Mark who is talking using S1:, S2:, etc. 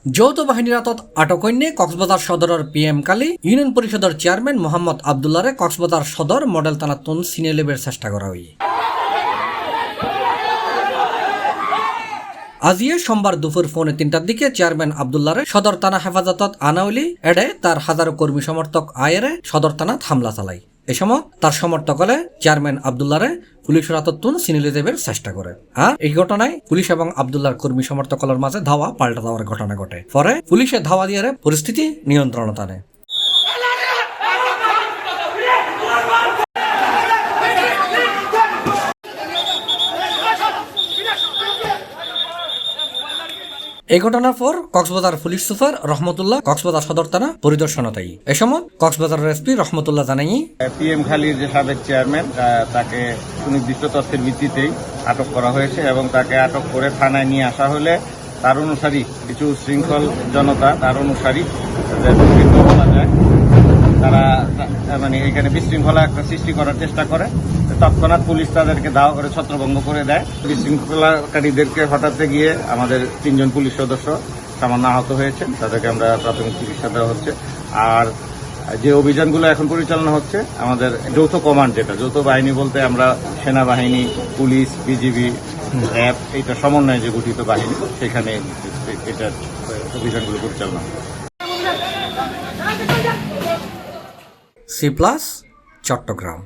S1: যৌথ বাহিনীর হাতত আটক হইনে কক্সবাজার সদরের পিএম কালী ইউনিয়ন পরিষদের চেয়ারম্যান মোহাম্মদ আবদুল্লারে কক্সবাজার সদর মডেল থানাতুন সিনিয়ে লেবের চেষ্টা করা হয়। আজিয়ে সোমবার দুপুর 3:45 দিকে চেয়ারম্যান আবদুল্লারে সদর থানা হেফাজতত আনাউলি এডে তার হাজারো কর্মী সমর্থক আয়েরে সদর থানাত হামলা চালায়। এ সময় তার সমর্থক হলে চেয়ারম্যান আবদুল্লারে পুলিশের হাততুন সিনিলে দেবের চেষ্টা করে। আর এই ঘটনায় পুলিশ এবং আবদুল্লার কর্মী সমর্থকদের মাঝে ধাওয়া পাল্টা দেওয়ার ঘটনা ঘটে। পরে পুলিশে ধাওয়া দিয়ে পরিস্থিতি নিয়ন্ত্রণে আনে। এই ঘটনার পর কক্সবাজার পুলিশ সুপার রহমতুল্লাহ কক্সবাজার সদর থানা পরিদর্শনতাই। এ সময় কক্সবাজার এসপি রহমতুল্লাহ জানাই
S2: পিএম খালির যে সাবেক চেয়ারম্যান তাকে সুনির্দিষ্ট তথ্যের ভিত্তিতেই আটক করা হয়েছে এবং তাকে আটক করে থানায় নিয়ে আসা হলে তার অনুসারী কিছু শৃঙ্খল জনতা তার অনুসারী বলা যায় তারা মানে এখানে বিশৃঙ্খলা একটা সৃষ্টি করার চেষ্টা করে। তৎক্ষণাৎ পুলিশ তাদেরকে ধাওয়া করে ছত্রভঙ্গ করে দেয়। বিশৃঙ্খলাকারীদেরকে হটাতে গিয়ে আমাদের 3 জন পুলিশ সদস্য সামান্য আহত হয়েছেন, তাদেরকে আমরা প্রাথমিক চিকিৎসা দেওয়া হচ্ছে। আর যে অভিযানগুলো এখন পরিচালনা হচ্ছে আমাদের যৌথ কমান্ড, যেটা যৌথ বাহিনী বলতে আমরা সেনাবাহিনী, পুলিশ, বিজিবি, র্যাব এইটা সমন্বয়ে যে গঠিত বাহিনী, সেখানে এটা অভিযানগুলো পরিচালনা হয়।
S1: C+ চট্টগ্রাম।